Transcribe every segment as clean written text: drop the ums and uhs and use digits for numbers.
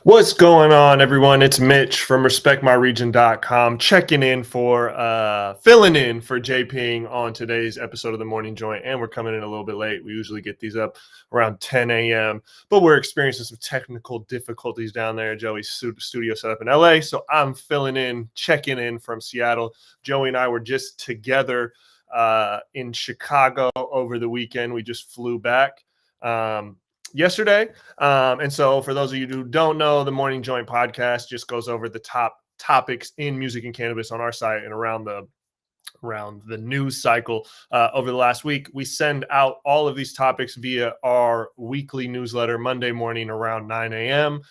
What's going on, everyone? It's Mitch from RespectMyRegion.com checking in for filling in for JPing on today's episode of the Morning Joint. And we're coming in a little bit late. We usually get these up around 10 a.m., but we're experiencing some technical difficulties down there. Joey's studio set up in LA, so I'm filling in, checking in from Seattle. Joey and I were just together in Chicago over the weekend. We just flew back yesterday. And so for those of you who don't know, the Morning Joint podcast just goes over the top topics in music and cannabis on our site and around the news cycle. Over the last week, we send out all of these topics via our weekly newsletter Monday morning around 9 a.m.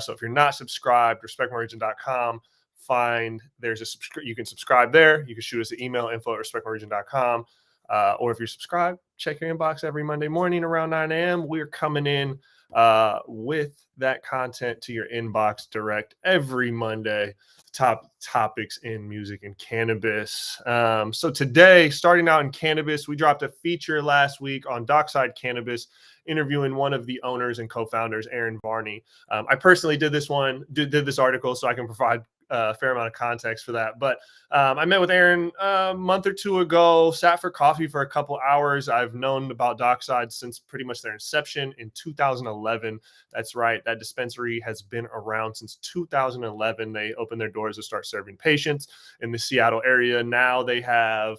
So if you're not subscribed, respectmyregion.com, you can subscribe there. You can shoot us an email, info@respectmyregion.com. Or if you're subscribed, check your inbox every Monday morning around 9 a.m. We're coming in with that content to your inbox direct every Monday. Top topics in music and cannabis. So today, starting out in cannabis, we dropped a feature last week on Dockside Cannabis, interviewing one of the owners and co-founders, Aaron Varney. I personally did this article, so I can provide a fair amount of context for that. But I met with Aaron a month or two ago, sat for coffee for a couple hours. I've known about Dockside since pretty much their inception in 2011. That's right. That dispensary has been around since 2011. They opened their doors to start serving patients in the Seattle area. Now they have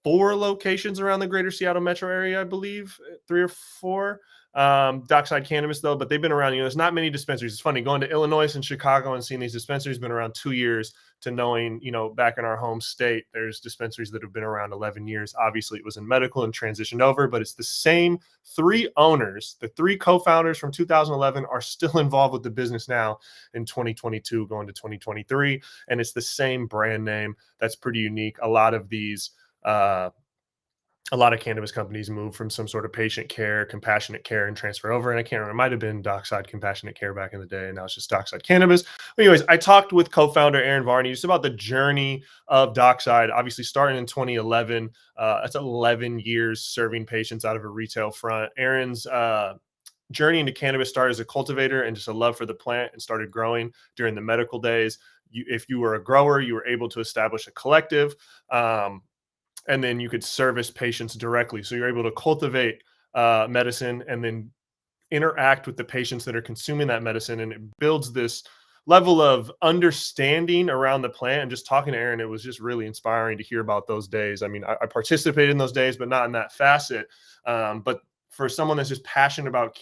4 locations around the greater Seattle metro area, I believe, 3 or 4. Dockside Cannabis, though, but they've been around. There's not many dispensaries. It's funny going to Illinois and Chicago and seeing these dispensaries. Been around 2 years to knowing, back in our home state, there's dispensaries that have been around 11 years. Obviously, it was in medical and transitioned over, but it's the same 3 owners. The 3 co-founders from 2011 are still involved with the business now in 2022, going to 2023, and it's the same brand name. That's pretty unique. A lot of cannabis companies move from some sort of patient care, compassionate care, and transfer over. And I can't remember, it might have been Dockside Compassionate Care back in the day, and now it's just Dockside Cannabis. But anyways, I talked with co-founder Aaron Varney just about the journey of Dockside, obviously starting in 2011. That's 11 years serving patients out of a retail front. Aaron's journey into cannabis started as a cultivator and just a love for the plant, and started growing during the medical days. If you were a grower, you were able to establish a collective. And then you could service patients directly. So you're able to cultivate medicine and then interact with the patients that are consuming that medicine. And it builds this level of understanding around the plant. And just talking to Aaron, it was just really inspiring to hear about those days. I mean, I participated in those days, but not in that facet. But for someone that's just passionate about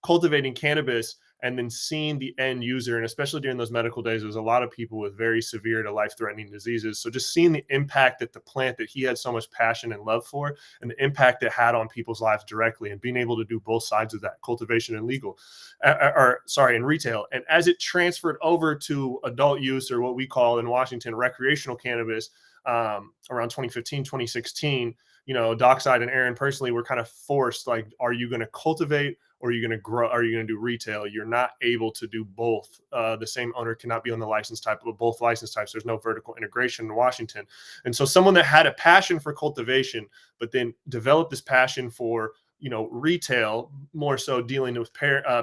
cultivating cannabis, and then seeing the end user, and especially during those medical days, there's a lot of people with very severe to life-threatening diseases. So just seeing the impact that the plant that he had so much passion and love for, and the impact it had on people's lives directly, and being able to do both sides of that, cultivation and in retail. And as it transferred over to adult use, or what we call in Washington recreational cannabis, around 2015, 2016, Dockside and Aaron personally were kind of forced, like, are you going to cultivate, or are you going to grow? Are you going to do retail? You're not able to do both. The same owner cannot be on the license type of both license types. There's no vertical integration in Washington. And so someone that had a passion for cultivation, but then developed this passion for, retail, more so dealing with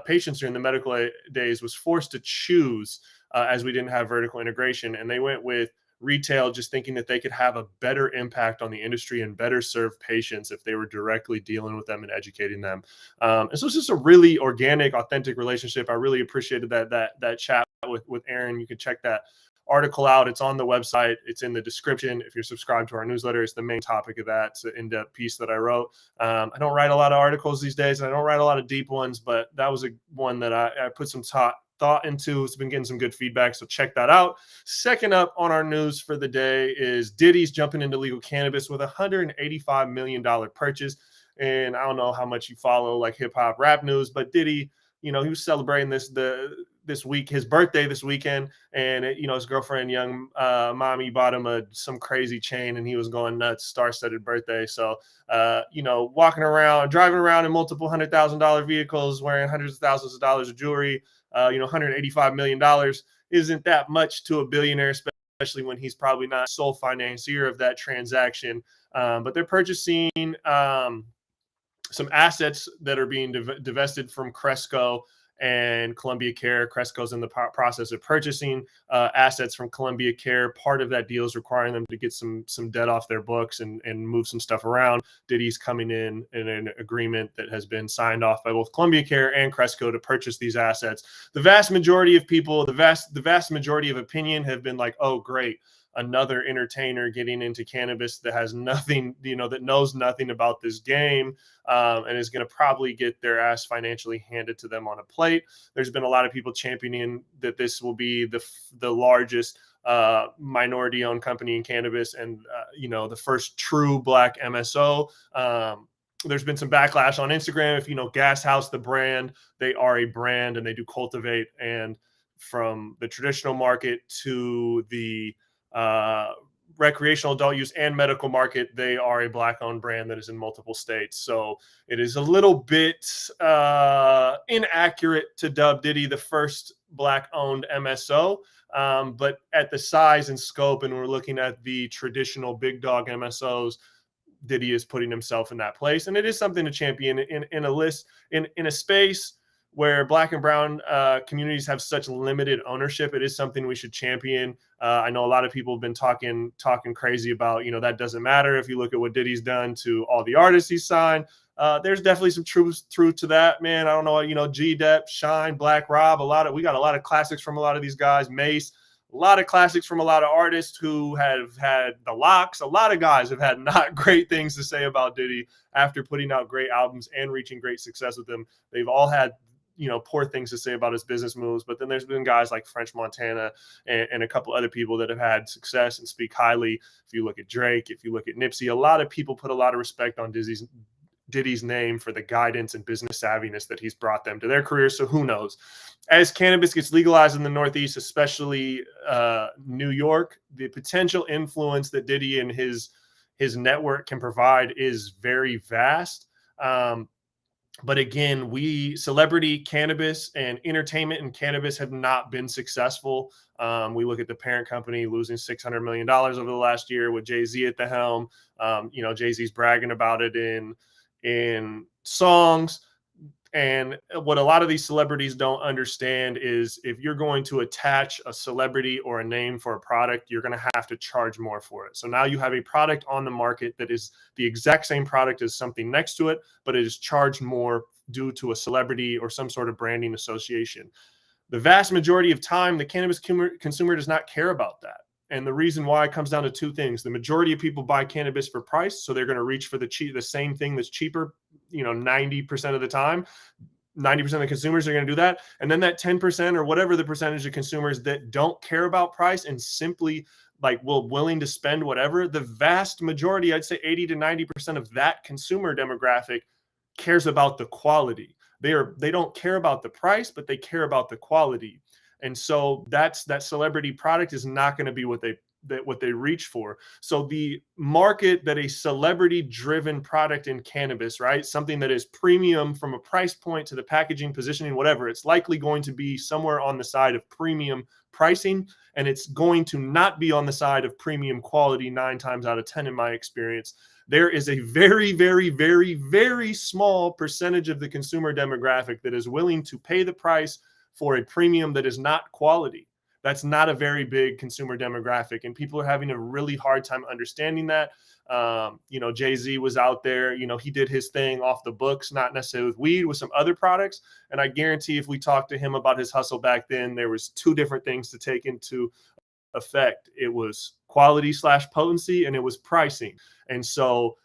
patients during the medical days, was forced to choose as we didn't have vertical integration. And they went with retail, just thinking that they could have a better impact on the industry and better serve patients if they were directly dealing with them and educating them. And so it's just a really organic, authentic relationship. I really appreciated that chat with Aaron. You can check that article out. It's on the website. It's in the description. If you're subscribed to our newsletter, it's the main topic of that. It's an in-depth piece that I wrote. I don't write a lot of articles these days, and I don't write a lot of deep ones, but that was one that I put some thought into. It's been getting some good feedback, so check that out. Second up on our news for the day is Diddy's jumping into legal cannabis with a $185 million purchase. And I don't know how much you follow like hip hop rap news, but Diddy, he was celebrating this week, his birthday this weekend, and his girlfriend, young mommy, bought him some crazy chain, and he was going nuts, star-studded birthday. So, driving around in multiple $100,000 vehicles, wearing hundreds of thousands of dollars of jewelry. $185 million isn't that much to a billionaire, especially when he's probably not sole financier of that transaction. But they're purchasing some assets that are being divested from Cresco, and Columbia Care. Cresco's in the process of purchasing assets from Columbia Care. Part of that deal is requiring them to get some debt off their books and move some stuff around. Diddy's coming in an agreement that has been signed off by both Columbia Care and Cresco to purchase these assets. The vast majority of people, the vast majority of opinion have been like, oh, great, another entertainer getting into cannabis that has nothing, that knows nothing about this game, and is going to probably get their ass financially handed to them on a plate. There's been a lot of people championing that this will be the largest minority-owned company in cannabis, and the first true Black MSO. There's been some backlash on Instagram. If you know Gas House, the brand, they are a brand and they do cultivate. And from the traditional market to the recreational adult use and medical market, they are a Black-owned brand that is in multiple states. So it is a little bit inaccurate to dub Diddy the first Black-owned MSO. But at the size and scope, and we're looking at the traditional big dog MSOs, Diddy is putting himself in that place. And it is something to champion in a list, in a space where Black and brown communities have such limited ownership. It is something we should champion. I know a lot of people have been talking crazy about, that doesn't matter. If you look at what Diddy's done to all the artists he's signed, there's definitely some truth to that, man. I don't know, G-Dep, Shine, Black Rob, we got a lot of classics from a lot of these guys, Mace, a lot of classics from a lot of artists who have had the locks. A lot of guys have had not great things to say about Diddy after putting out great albums and reaching great success with them. They've all had, poor things to say about his business moves. But then there's been guys like French Montana and a couple other people that have had success and speak highly. If you look at Drake, if you look at Nipsey, a lot of people put a lot of respect on Diddy's name for the guidance and business savviness that he's brought them to their careers. So who knows? As cannabis gets legalized in the Northeast, especially New York, the potential influence that Diddy and his network can provide is very vast. But again, celebrity cannabis and entertainment and cannabis have not been successful. We look at the parent company losing $600 million over the last year with Jay-Z at the helm. Jay-Z's bragging about it in songs. And what a lot of these celebrities don't understand is if you're going to attach a celebrity or a name for a product, you're going to have to charge more for it. So now you have a product on the market that is the exact same product as something next to it, but it is charged more due to a celebrity or some sort of branding association. The vast majority of time, the cannabis consumer does not care about that. And the reason why comes down to two things. The majority of people buy cannabis for price, so they're going to reach for the same thing that's cheaper, 90% of the time. 90% of the consumers are going to do that. And then that 10% or whatever the percentage of consumers that don't care about price and simply willing to spend whatever, the vast majority, I'd say 80 to 90% of that consumer demographic cares about the quality. They don't care about the price, but they care about the quality. And so that celebrity product is not going to be what they reach for. So the market that a celebrity driven product in cannabis, right? Something that is premium from a price point to the packaging, positioning, whatever, it's likely going to be somewhere on the side of premium pricing. And it's going to not be on the side of premium quality 9 times out of 10, in my experience. There is a very, very, very, very small percentage of the consumer demographic that is willing to pay the price for a premium that is not quality. That's not a very big consumer demographic, and people are having a really hard time understanding that. Jay-Z was out there, he did his thing off the books, not necessarily with weed, with some other products. And I guarantee if we talked to him about his hustle back then, there was 2 different things to take into effect. It was quality / potency, and it was pricing. And so,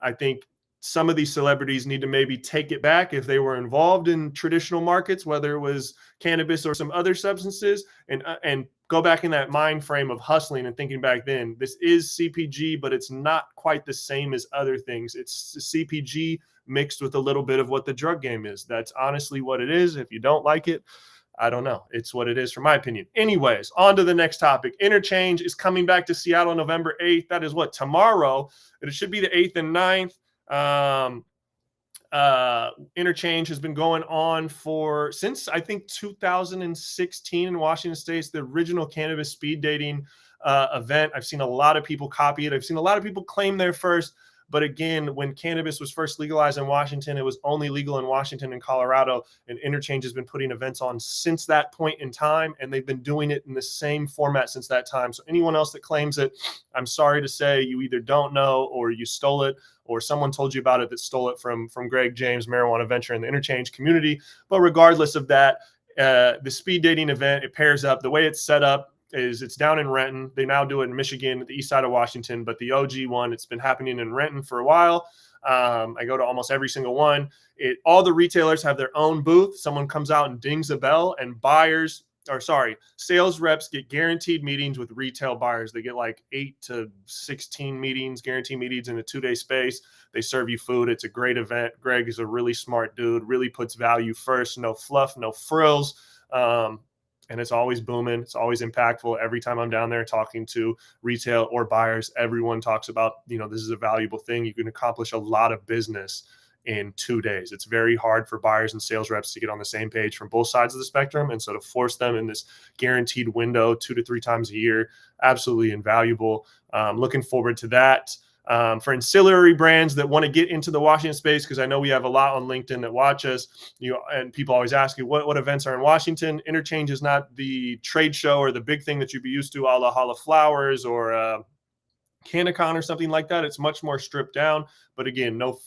I think some of these celebrities need to maybe take it back if they were involved in traditional markets, whether it was cannabis or some other substances, and go back in that mind frame of hustling and thinking back then, this is CPG, but it's not quite the same as other things. It's CPG mixed with a little bit of what the drug game is. That's honestly what it is. If you don't like it, I don't know. It's what it is, from my opinion. Anyways, on to the next topic. Interchange is coming back to Seattle November 8th. That is what, tomorrow. It should be the 8th and 9th. Interchange has been going on since I think 2016 in Washington State. It's the original cannabis speed dating event. I've seen a lot of people copy it. I've seen a lot of people claim they're first. But again, when cannabis was first legalized in Washington, it was only legal in Washington and Colorado, and Interchange has been putting events on since that point in time, and they've been doing it in the same format since that time. So anyone else that claims it, I'm sorry to say, you either don't know or you stole it, or someone told you about it that stole it from Greg James, Marijuana Venture, and the Interchange community. But regardless of that, the speed dating event, it pairs up. The way it's set up is it's down in Renton. They now do it in Michigan, the east side of Washington, but the OG one, it's been happening in Renton for a while. I go to almost every single one. All the retailers have their own booth. Someone comes out and dings a bell, and sales reps get guaranteed meetings with retail buyers. They get like 8 to 16 meetings, guaranteed meetings in a 2-day space. They serve you food. It's a great event. Greg is a really smart dude, really puts value first, no fluff, no frills. And it's always booming. It's always impactful. Every time I'm down there talking to retail or buyers, everyone talks about, this is a valuable thing. You can accomplish a lot of business in 2 days. It's very hard for buyers and sales reps to get on the same page from both sides of the spectrum. And so to force them in this guaranteed window 2 to 3 times a year, absolutely invaluable. Looking forward to that. For ancillary brands that want to get into the Washington space, because I know we have a lot on LinkedIn that watch us, and people always ask you what events are in Washington. Interchange is not the trade show or the big thing that you'd be used to, a la Hall of Flowers or CannaCon or something like that. It's much more stripped down. But again, no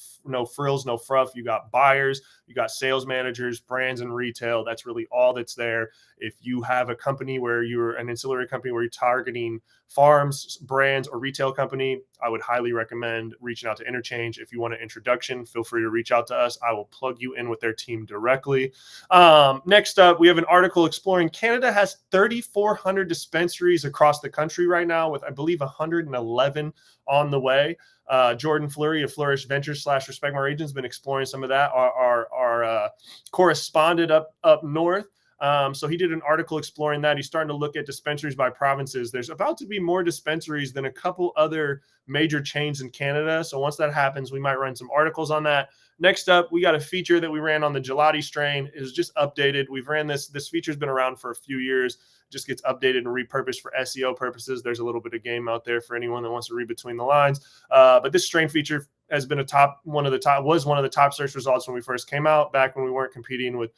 frills, no fruff. You got buyers, you got sales managers, brands, and retail. That's really all that's there. If you have a company where you're an ancillary company where you're targeting farms, brands, or retail company, I would highly recommend reaching out to Interchange. If you want an introduction, feel free to reach out to us. I will plug you in with their team directly. Next up, we have an article exploring Canada has 3,400 dispensaries across the country right now, with I believe 111 on the way. Jordan Fleury of Flourish Ventures / Respect My Region has been exploring some of that. Our correspondent up north. So he did an article exploring that. He's starting to look at dispensaries by provinces. There's about to be more dispensaries than a couple other major chains in Canada. So once that happens, we might run some articles on that. Next up, we got a feature that we ran on the Gelatti strain. It is just updated. We've ran this. This feature's been around for a few years. Just gets updated and repurposed for SEO purposes. There's a little bit of game out there for anyone that wants to read between the lines. But this strain feature has been one of the top search results when we first came out, back when we weren't competing with,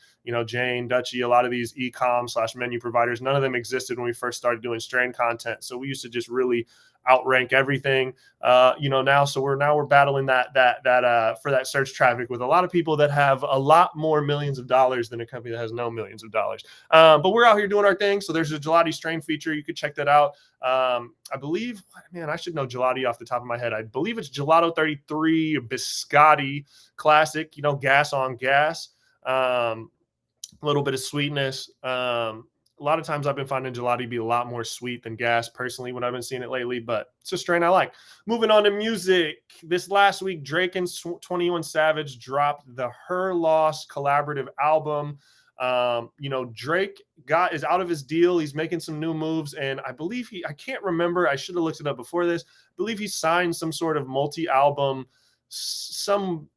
Jane, Dutchy, a lot of these e-com / menu providers. None of them existed when we first started doing strain content. So we used to just really outrank everything, now. So we're battling that for that search traffic with a lot of people that have a lot more millions of dollars than a company that has no millions of dollars. But we're out here doing our thing. So there's a Gelatti strain feature. You could check that out. I believe, I should know Gelatti off the top of my head. I believe it's Gelato 33 Biscotti Classic, gas on gas. A little bit of sweetness. A lot of times I've been finding Gelatti be a lot more sweet than gas personally when I've been seeing it lately, but it's a strain I like. Moving on to music. This last week, Drake and 21 Savage dropped the Her Loss collaborative album. Drake is out of his deal. He's making some new moves, and I believe I can't remember. I should have looked it up before this. I believe he signed some sort of multi-album, some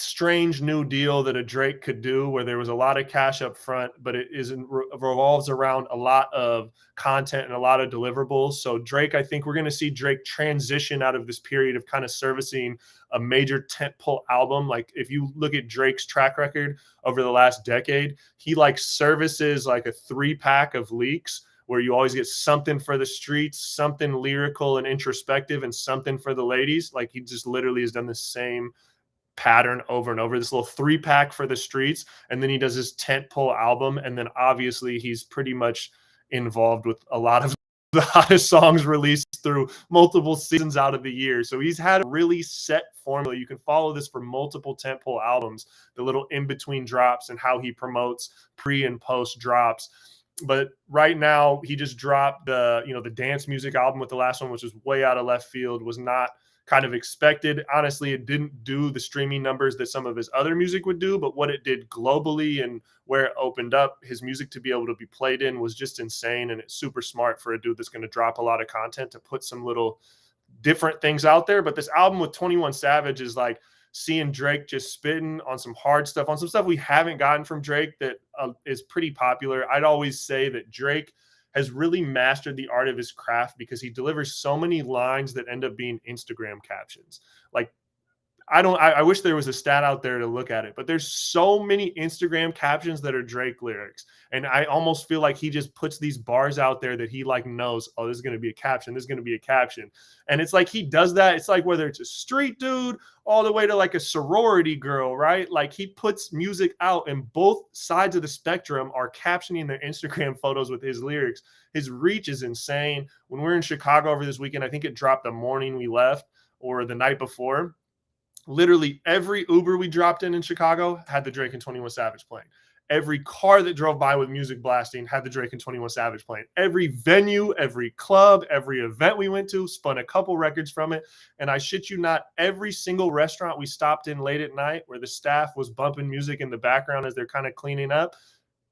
strange new deal that a Drake could do where there was a lot of cash up front, but it revolves around a lot of content and a lot of deliverables. So Drake, I think we're going to see Drake transition out of this period of kind of servicing a major tentpole album. Like if you look at Drake's track record over the last decade, he services like a 3-pack of leaks where you always get something for the streets, something lyrical and introspective, and something for the ladies. Like he just literally has done the same pattern over and over, this little 3-pack for the streets, and then he does his tentpole album, and then obviously he's pretty much involved with a lot of the hottest songs released through multiple seasons out of the year. So he's had a really set formula. You can follow this for multiple tentpole albums, the little in-between drops, and how he promotes pre and post drops. But right now he just dropped the dance music album with the last one, which was way out of left field, was not kind of expected. Honestly, it didn't do the streaming numbers that some of his other music would do, but what it did globally and where it opened up his music to be able to be played in was just insane. And it's super smart for a dude that's going to drop a lot of content to put some little different things out there. But this album with 21 Savage is like seeing Drake just spitting on some hard stuff, on some stuff we haven't gotten from Drake that is pretty popular. I'd always say that Drake has really mastered the art of his craft because he delivers so many lines that end up being Instagram captions. Like I wish there was a stat out there to look at it, but there's so many Instagram captions that are Drake lyrics. And I almost feel like he just puts these bars out there that he like knows, oh, this is going to be a caption. This is going to be a caption. And it's like he does that. It's like whether it's a street dude all the way to like a sorority girl, right? Like he puts music out and both sides of the spectrum are captioning their Instagram photos with his lyrics. His reach is insane. When we were in Chicago over this weekend, I think it dropped the morning we left or the night before. Literally every Uber we dropped in Chicago had the Drake and 21 Savage playing. Every car that drove by with music blasting had the Drake and 21 Savage playing. Every venue, every club, every event we went to spun a couple records from it. And I shit you not, every single restaurant we stopped in late at night where the staff was bumping music in the background as they're kind of cleaning up,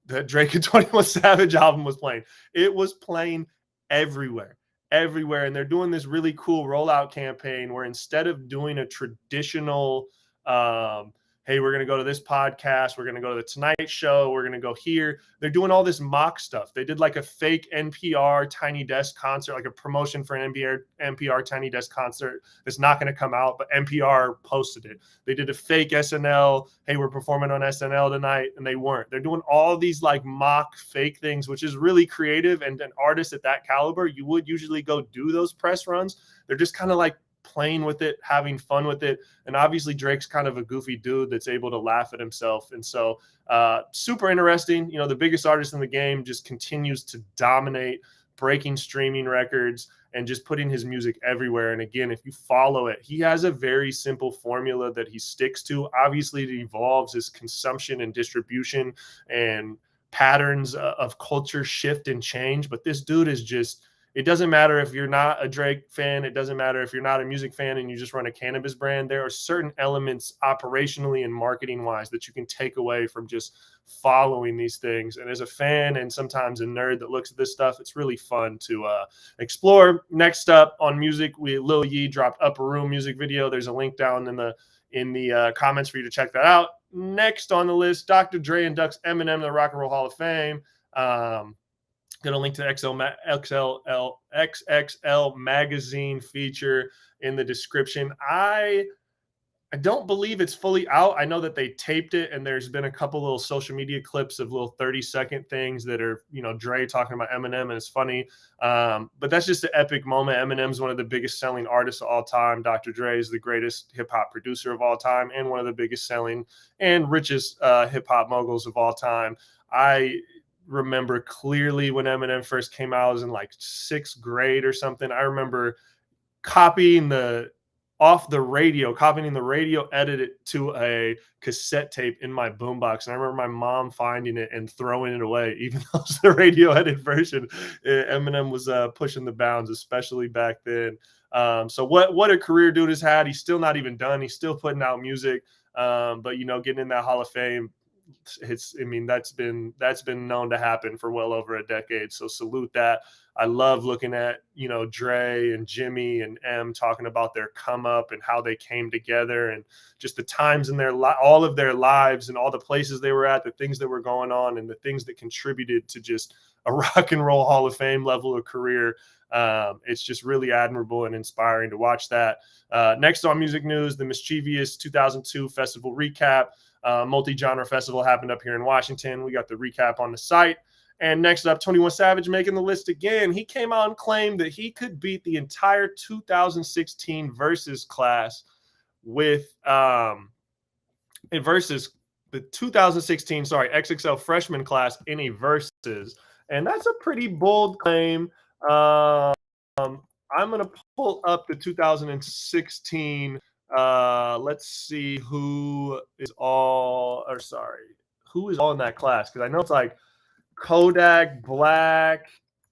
the Drake and 21 Savage album was playing. It was playing everywhere. Everywhere. And they're doing this really cool rollout campaign where instead of doing a traditional hey, we're going to go to this podcast, we're going to go to the Tonight Show, we're going to go here, they're doing all this mock stuff. They did like a fake NPR Tiny Desk concert, like a promotion for an NPR Tiny Desk concert that's not going to come out, but NPR posted it. They did a fake SNL, hey, we're performing on SNL tonight, and they weren't. They're doing all these like mock fake things, which is really creative. And an artist at that caliber, you would usually go do those press runs. They're just kind of like playing with it, having fun with it. And obviously Drake's kind of a goofy dude that's able to laugh at himself. And so super interesting. You know, the biggest artist in the game just continues to dominate, breaking streaming records and just putting his music everywhere. And again, if you follow it, he has a very simple formula that he sticks to. Obviously it evolves as consumption and distribution and patterns of culture shift and change. But this dude is just, it doesn't matter if you're not a Drake fan. It doesn't matter if you're not a music fan and you just run a cannabis brand. There are certain elements operationally and marketing wise that you can take away from just following these things. And as a fan and sometimes a nerd that looks at this stuff, it's really fun to explore. Next up on music, Lil Yee dropped Upper Room music video. There's a link down in the comments for you to check that out. Next on the list, Dr. Dre inducts Eminem to the Rock and Roll Hall of Fame. Going to link to XXL magazine feature in the description. I don't believe it's fully out. I know that they taped it, and there's been a couple little social media clips of little 30-second things that are, you know, Dre talking about Eminem, and it's funny. But that's just an epic moment. Eminem's one of the biggest selling artists of all time. Dr. Dre is the greatest hip-hop producer of all time and one of the biggest selling and richest hip-hop moguls of all time. I remember clearly when Eminem first came out, I was in like 6th grade or something. I remember copying the radio, edit it to a cassette tape in my boombox. And I remember my mom finding it and throwing it away, even though it was the radio edit version. Eminem was pushing the bounds, especially back then. So what a career dude has had. He's still not even done. He's still putting out music. But, you know, getting in that Hall of Fame, that's been known to happen for well over a decade. So salute that. I love looking at, you know, Dre and Jimmy and M talking about their come up and how they came together and just the times in all of their lives and all the places they were at, the things that were going on and the things that contributed to just a Rock and Roll Hall of Fame level of career. It's just really admirable and inspiring to watch that. Next on music news, the Mischievous 2002 festival recap. Multi-genre festival happened up here in Washington. We got the recap on the site. And next up, 21 Savage making the list again. He came out and claimed that he could beat the entire 2016 Verzuz class with versus the 2016, XXL freshman class in a Verzuz. And that's a pretty bold claim. I'm going to pull up the 2016. Let's see who is all in that class, because I know it's like Kodak Black.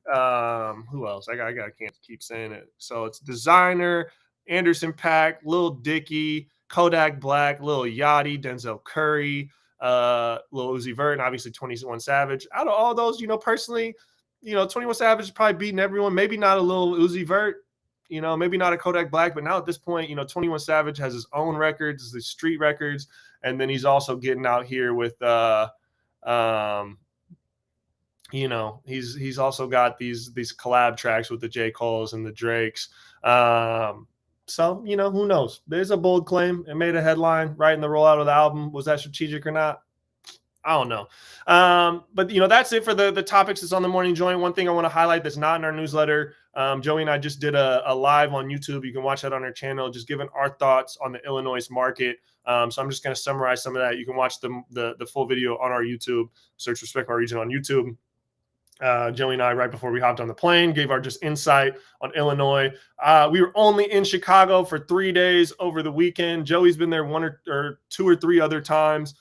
Who else? I can't keep saying it. So it's Designer, Anderson .Paak, Lil Dicky, Kodak Black, Lil Yachty, Denzel Curry, Lil Uzi Vert, and obviously 21 Savage. Out of all those, you know, personally, you know, 21 Savage is probably beating everyone. Maybe not a Lil Uzi Vert, you know, maybe not a Kodak Black, but now at this point, you know, 21 Savage has his own records, the street records, and then he's also getting out here with you know, he's also got these collab tracks with the J. Coles and the Drakes. So, who knows? There's a bold claim. It made a headline right in the rollout of the album. Was that strategic or not? I don't know. But that's it for the topics that's on the morning joint. One thing I want to highlight that's not in our newsletter. Joey and I just did a live on YouTube. You can watch that on our channel, just giving our thoughts on the Illinois market. So I'm just going to summarize some of that. You can watch the full video on our YouTube. Search Respect My Region on YouTube. Joey and I, right before we hopped on the plane, gave our just insight on Illinois. We were only in Chicago for 3 days over the weekend. Joey's been there one or two or three other times,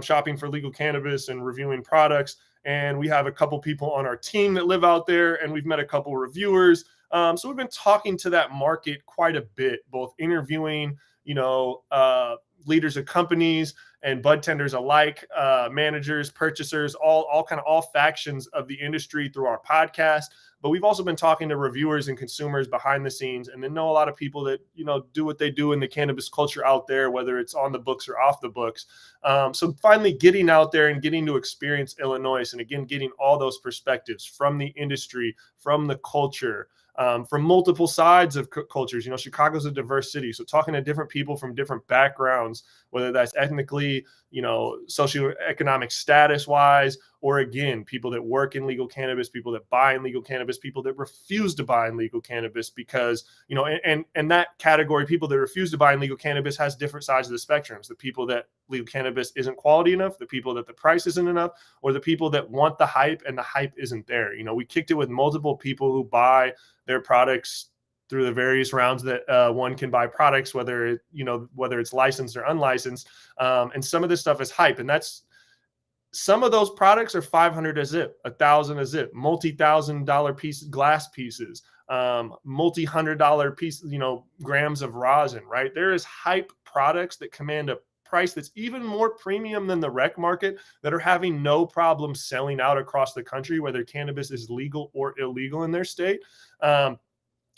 shopping for legal cannabis and reviewing products. And we have a couple people on our team that live out there, and we've met a couple reviewers. So we've been talking to that market quite a bit, both interviewing, leaders of companies and bud tenders alike, managers, purchasers, all factions of the industry through our podcast. But we've also been talking to reviewers and consumers behind the scenes, and then know a lot of people that do what they do in the cannabis culture out there, whether it's on the books or off the books. So finally getting out there and getting to experience Illinois, and again getting all those perspectives from the industry, from the culture, from multiple sides of cultures. Chicago's a diverse city, so talking to different people from different backgrounds, whether that's ethnically, socioeconomic status wise, or again, people that work in legal cannabis, people that buy in legal cannabis, people that refuse to buy in legal cannabis because, and that category, people that refuse to buy in legal cannabis, has different sides of the spectrums. The people that legal cannabis isn't quality enough, the people that the price isn't enough, or the people that want the hype and the hype isn't there. We kicked it with multiple people who buy their products through the various rounds that one can buy products, whether it's licensed or unlicensed. And some of this stuff is hype, and some of those products are 500 a zip, 1,000 a zip, multi-$1,000 glass pieces, multi-$100 pieces, grams of rosin, right? There is hype products that command a price that's even more premium than the rec market, that are having no problem selling out across the country, whether cannabis is legal or illegal in their state.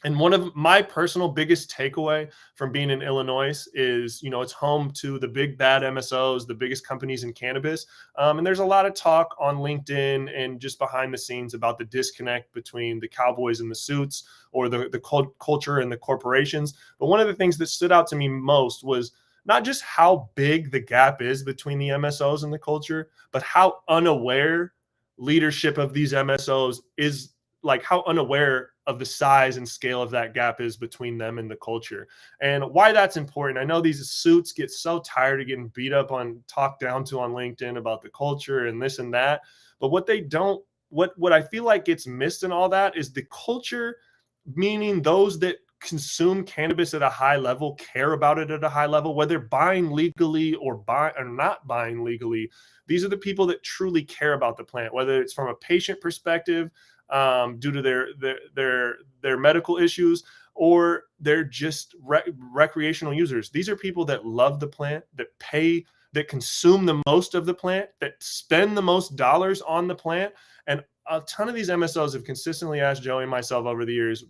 And one of my personal biggest takeaway from being in Illinois is, it's home to the big bad MSOs, the biggest companies in cannabis. And there's a lot of talk on LinkedIn and just behind the scenes about the disconnect between the cowboys and the suits, or the culture and the corporations. But one of the things that stood out to me most was not just how big the gap is between the MSOs and the culture, but how unaware leadership of these MSOs is, like how unaware of the size and scale of that gap is between them and the culture, and why that's important. I know these suits get so tired of getting beat up on, talked down to on LinkedIn about the culture and this and that. But what I feel like gets missed in all that is the culture, meaning those that consume cannabis at a high level, care about it at a high level, whether buying legally or not buying legally. These are the people that truly care about the plant, whether it's from a patient perspective, due to their medical issues, or they're just recreational users. These are people that love the plant, that consume the most of the plant, that spend the most dollars on the plant. And a ton of these MSOs have consistently asked Joey and myself over the years,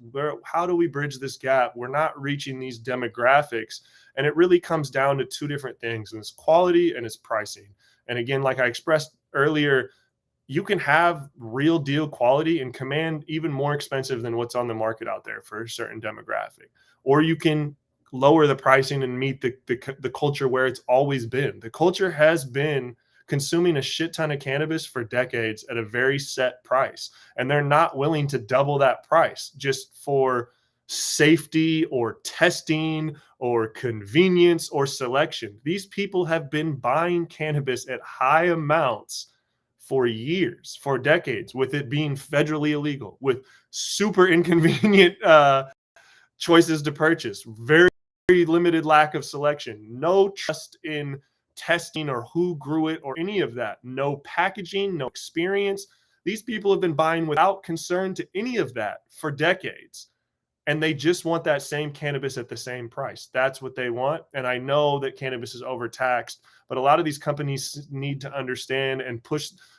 how do we bridge this gap? We're not reaching these demographics. And it really comes down to two different things, and it's quality and it's pricing. And again, like I expressed earlier, you can have real deal quality and command even more expensive than what's on the market out there for a certain demographic. Or you can lower the pricing and meet the culture where it's always been. The culture has been consuming a shit ton of cannabis for decades at a very set price, and they're not willing to double that price just for safety or testing or convenience or selection. These people have been buying cannabis at high amounts for years, for decades, with it being federally illegal, with super inconvenient choices to purchase, very, very limited lack of selection, no trust in testing or who grew it or any of that, no packaging, no experience. These people have been buying without concern to any of that for decades. And they just want that same cannabis at the same price. That's what they want. And I know that cannabis is overtaxed, but a lot of these companies need to understand and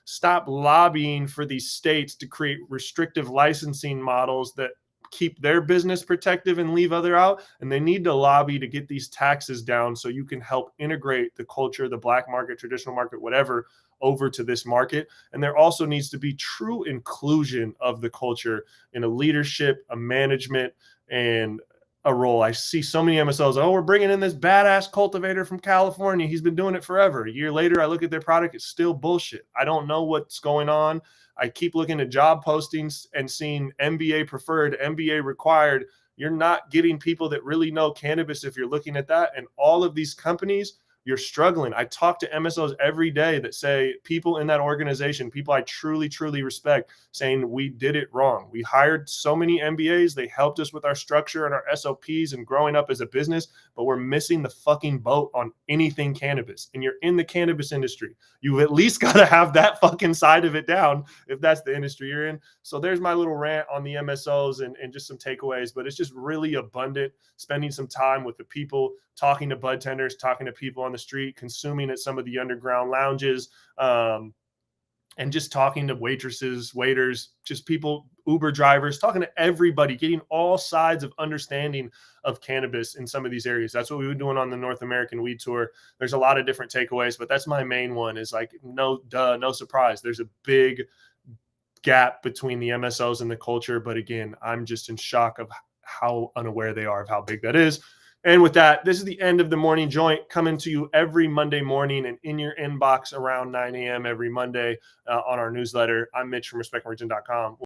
stop lobbying for these states to create restrictive licensing models that keep their business protective and leave other out. And they need to lobby to get these taxes down so you can help integrate the culture, the black market, traditional market, whatever, over to this market. And there also needs to be true inclusion of the culture in a leadership, a management, and a role. I see so many MSOs. Oh, we're bringing in this badass cultivator from California. He's been doing it forever. A year later, I look at their product. It's still bullshit. I don't know what's going on. I keep looking at job postings and seeing MBA preferred, MBA required. You're not getting people that really know cannabis if you're looking at that. And all of these companies, you're struggling. I talk to MSOs every day that say people in that organization, people I truly, truly respect, saying we did it wrong. We hired so many MBAs. They helped us with our structure and our SOPs and growing up as a business, but we're missing the fucking boat on anything cannabis. And you're in the cannabis industry. You've at least got to have that fucking side of it down if that's the industry you're in. So there's my little rant on the MSOs and just some takeaways, but it's just really abundant spending some time with the people, talking to bud tenders, talking to people on the street, consuming at some of the underground lounges, and just talking to waitresses, waiters, just people, Uber drivers, talking to everybody, getting all sides of understanding of cannabis in some of these areas. That's what we've been doing on the North American Weed Tour. There's a lot of different takeaways, but that's my main one is like, no surprise. There's a big gap between the MSOs and the culture. But again, I'm just in shock of how unaware they are of how big that is. And with that, this is the end of the morning joint, coming to you every Monday morning and in your inbox around 9 a.m. every Monday on our newsletter. I'm Mitch from respectmerchant.com.